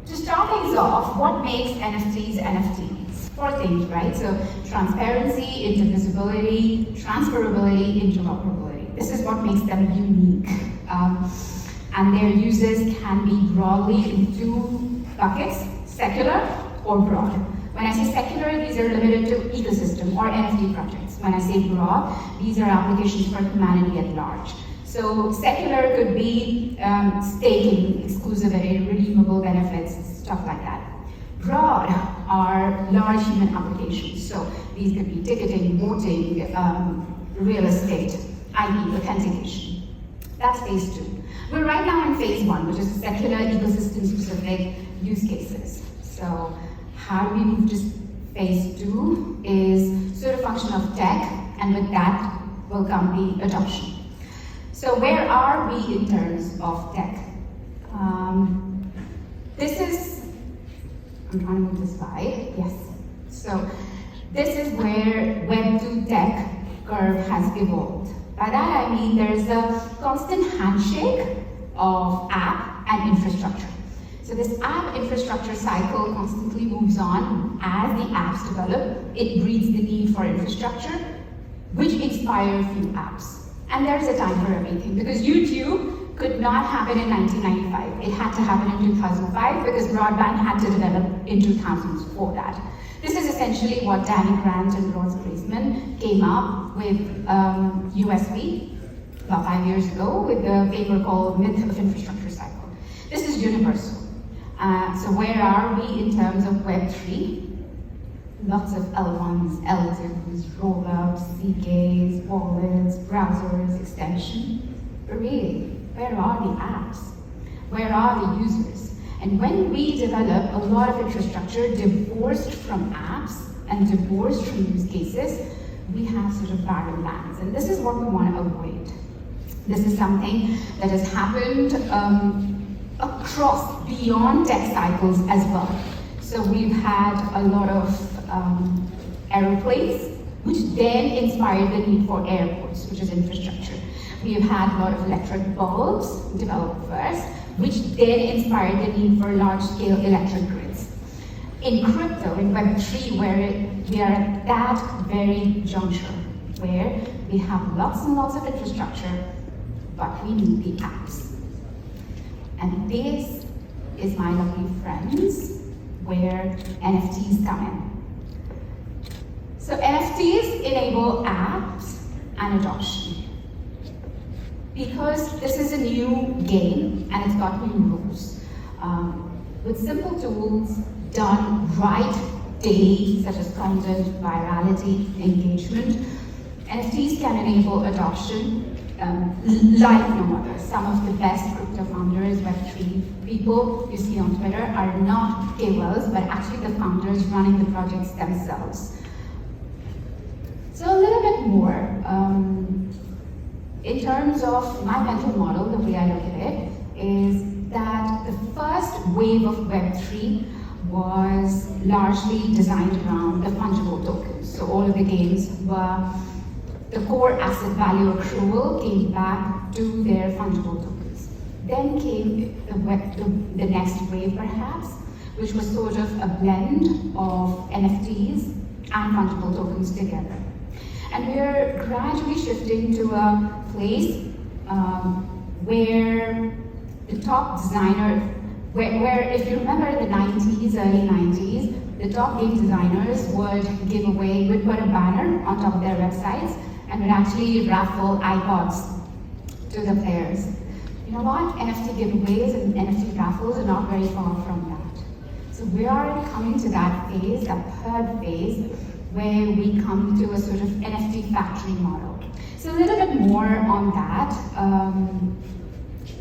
To start things off, what makes NFTs? Four things, right? So transparency, indivisibility, transferability, interoperability. This is what makes them unique. And their uses can be broadly in two buckets, secular or broad. When I say secular, these are limited to ecosystem or NFT projects. When I say broad, these are applications for humanity at large. So secular could be staking, exclusivity, redeemable benefits, stuff like that. Broad are large human applications. So these could be ticketing, voting, real estate, IP, authentication. That's phase two. We're right now in phase one, which is secular ecosystem-specific use cases. So how do we move to phase two is sort of function of tech, and with that will come the adoption. So where are we in terms of tech? This is, I'm trying to move this slide, yes. So this is where Web 2 tech curve has evolved. By that I mean there's a constant handshake of app and infrastructure. So this app infrastructure cycle constantly moves on. As the apps develop, it breeds the need for infrastructure, which inspire a few apps. And there's a time for everything, because YouTube could not happen in 1995. It had to happen in 2005 because broadband had to develop in 2000s for that. This is essentially what Danny Grant and Ross Graceman came up with USB about 5 years ago with the paper called Myth of Infrastructure Cycle. This is universal. So where are we in terms of Web3? Lots of L1s, L2s, rollups, CKs, wallets, browsers, extension. But really, where are the apps? Where are the users? And when we develop a lot of infrastructure divorced from apps and divorced from use cases, we have sort of barren lands. And this is what we want to avoid. This is something that has happened across, beyond tech cycles as well. So we've had a lot of aeroplanes, which then inspired the need for airports, which is infrastructure. We've had a lot of electric bulbs developed first, which then inspired the need for large-scale electric grids. In crypto, in Web3, where we are at that very juncture, where we have lots and lots of infrastructure, but we need the apps. And this is my lovely friends, where NFTs come in. So NFTs enable apps and adoption. Because this is a new game and it's got new rules. With simple tools done right daily, such as content, virality, engagement, NFTs can enable adoption like no other. Some of the best crypto founders, Web3 people you see on Twitter are not KOLs, but actually the founders running the projects themselves. So a little bit more. In terms of my mental model, the way I look at it, is that the first wave of Web3 was largely designed around the fungible tokens. So all of the gains were, the core asset value accrual came back to their fungible tokens. Then came the next wave perhaps, which was sort of a blend of NFTs and fungible tokens together. And we're gradually shifting to a place where the top designer, where if you remember in the 90s, early 90s, the top game designers would put a banner on top of their websites and would actually raffle iPods to the players. You know what? NFT giveaways and NFT raffles are not very far from that. So we are coming to that phase, that third phase, where we come to a sort of NFT factory model. So a little bit more on that.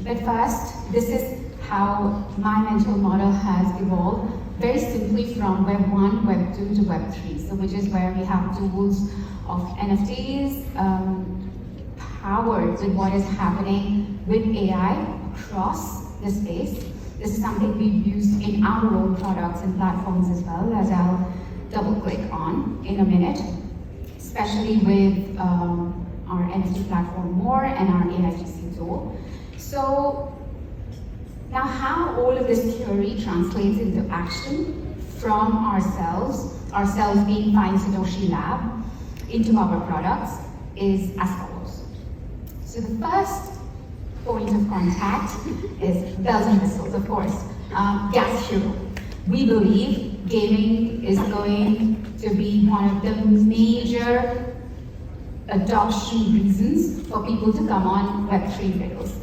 But first, this is how my mental model has evolved, very simply from Web 1, Web 2 to Web 3, so which is where we have tools of NFTs powered with what is happening with AI across the space. This is something we've used in our own products and platforms as well, as I'll double click on in a minute, especially with our NFT platform More and our AIGC tool. So Now, how all of this theory translates into action from ourselves being Fine Satoshi Lab, into our products is as follows. So the first point of contact is bells and whistles, of course. Gas hero. We believe gaming is going to be one of the major adoption reasons for people to come on Web3 rails.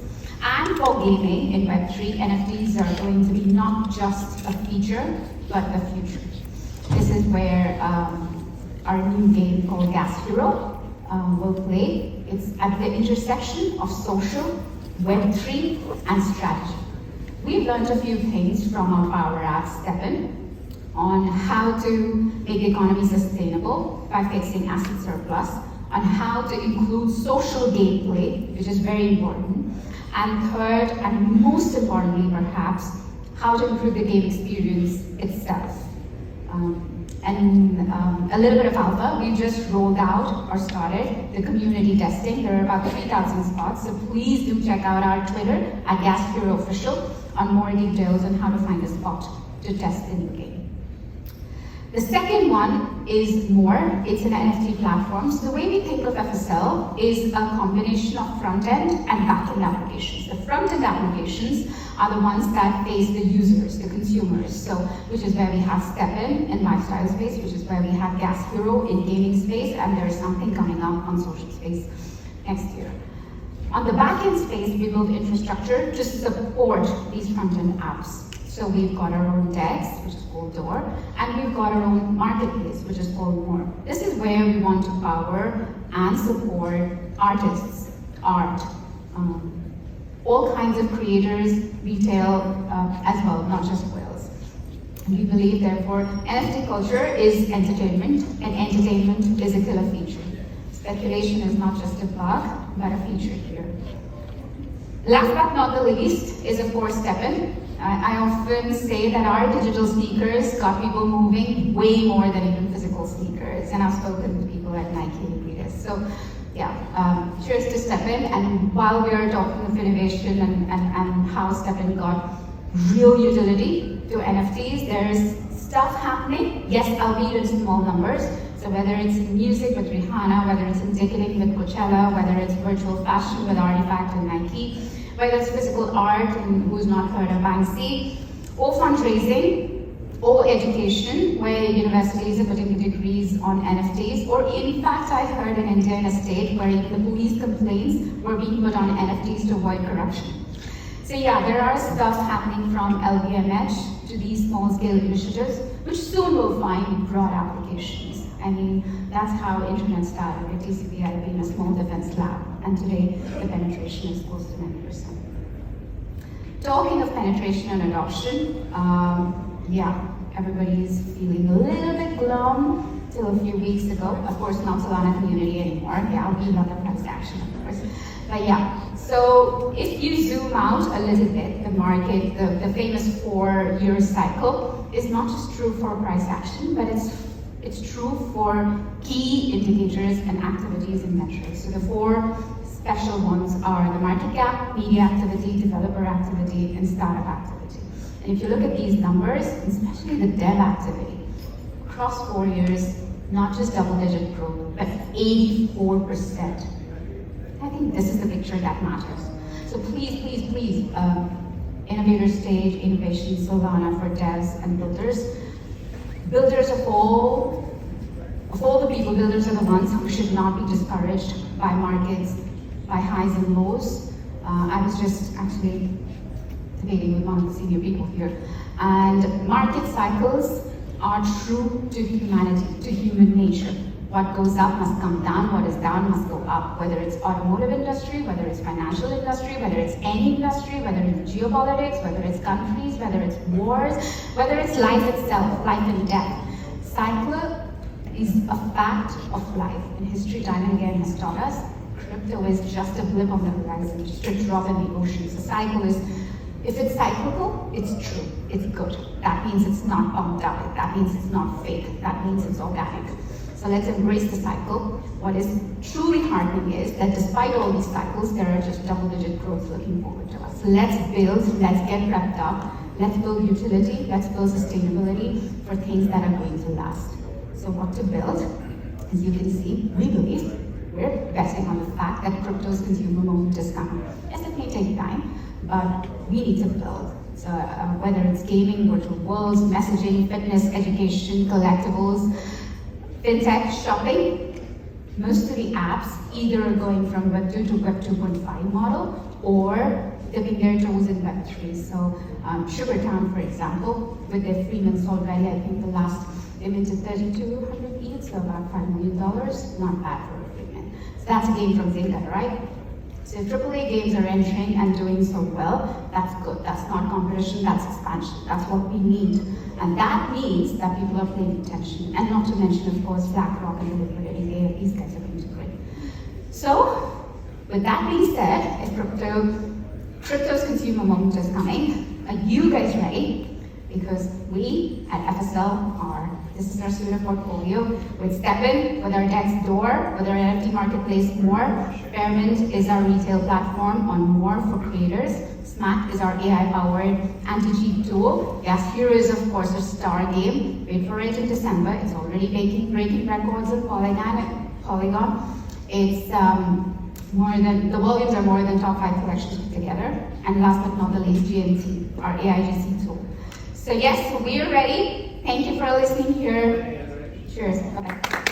And for gaming in Web3, NFTs are going to be not just a feature, but the future. This is where our new game called Gas Hero will play. It's at the intersection of social, Web3, and strategy. We've learned a few things from our power app, STEPN, on how to make the economy sustainable by fixing asset surplus, on how to include social gameplay, which is very important, and third, and most importantly perhaps, how to improve the game experience itself. A little bit of alpha, we just rolled out or started the community testing. There are about 3,000 spots, so please do check out our Twitter at Insta Officiel on more details on how to find a spot to test in the game. The second one is more. It's an NFT platform. So the way we think of FSL is a combination of front-end and back-end applications. The front-end applications are the ones that face the users, the consumers. So, which is where we have STEPN in lifestyle space, which is where we have Gas Hero in gaming space, and there is something coming up on social space next year. On the back-end space, we build infrastructure to support these front-end apps. So we've got our own DEX, which is called Door, and we've got our own marketplace, which is called More. This is where we want to power and support artists, art, all kinds of creators, retail as well, not just whales. We believe, therefore, NFT culture is entertainment, and entertainment is a killer feature. Speculation is not just a bug, but a feature here. Last but not the least is, of course, STEPN. I often say that our digital sneakers got people moving way more than even physical sneakers, and I've spoken to people at Nike and Adidas. So, yeah, cheers to STEPN. And while we are talking of innovation and how STEPN got real utility to NFTs, there's stuff happening, yes, albeit in small numbers. So whether it's in music with Rihanna, whether it's in ticketing with Coachella, whether it's virtual fashion with Artifact and Nike, whether it's physical art, and who's not heard of Banksy, or fundraising, or education, where universities are putting degrees on NFTs, or in fact, I heard in India in a state where even the police complaints were being put on NFTs to avoid corruption. So yeah, there are stuff happening from LVMH to these small-scale initiatives, which soon will find broad applications. I mean, that's how internet started, with TCP/IP in a small defense lab, and today the penetration is close to 90%. Talking of penetration and adoption, yeah, everybody's feeling a little bit glum till a few weeks ago. Of course, not Solana Communauté anymore. Yeah, we love the price action, of course. But yeah, so if you zoom out a little bit, the market, the famous 4-year cycle is not just true for price action, but it's true for key indicators and activities and metrics. So the 4 special ones are the market cap, media activity, developer activity, and startup activity. And if you look at these numbers, especially the dev activity, across 4 years, not just double-digit growth, but 84%. I think this is the picture that matters. So please, please, please, innovator stage, innovation, Solana for devs and builders. Builders of all the people, builders are the ones who should not be discouraged by markets, by highs and lows. I was just actually debating with one of the senior people here. And market cycles are true to humanity, to human nature. What goes up must come down, what is down must go up. Whether it's automotive industry, whether it's financial industry, whether it's any industry, whether it's geopolitics, whether it's countries, whether it's wars, whether it's life itself, life and death. Cycle is a fact of life, and history time and again has taught us. Crypto is just a blip on the horizon, just a drop in the ocean. So cycle is, if it's cyclical, it's true, it's good. That means it's not pumped up, that means it's not fake, that means it's organic. So let's embrace the cycle. What is truly heartening is that despite all these cycles, there are just double-digit growth looking forward to us. So let's build, let's get wrapped up, let's build utility, let's build sustainability for things that are going to last. So what to build? As you can see, we believe we're betting on the fact that crypto's consumer moment is coming. Yes, it may take time, but we need to build. So whether it's gaming, virtual worlds, messaging, fitness, education, collectibles, fintech, shopping, most of the apps either are going from Web 2 to Web 2.5 model or dipping their toes in Web 3. So Sugartown, for example, with their free mints already, I think the last they minted 3,200 ETH, so about $5 million, not bad for a free mint. So that's a game from Zynga, right? So if AAA games are entering and doing so well, that's good. That's not competition, that's expansion. That's what we need. And that means that people are paying attention. And not to mention, of course, BlackRock and the liquidity, these guys are going to bring. So, with that being said, if crypto's consumer moment is coming, are you guys ready? Because we at FSL are, this is our suite of portfolio with STEPN, with our Dex Door, with our NFT marketplace More. Experiment is our retail platform on More for creators. Smack is our AI-powered anti-cheat tool. Yes, Hero is of course a star game. Wait for it in December. It's already breaking records on Polygon. It's the volumes are more than top 5 collections put together. And last but not the least, GNT, our AIGC tool. So yes, we're ready. Thank you for listening here. Cheers. Bye-bye.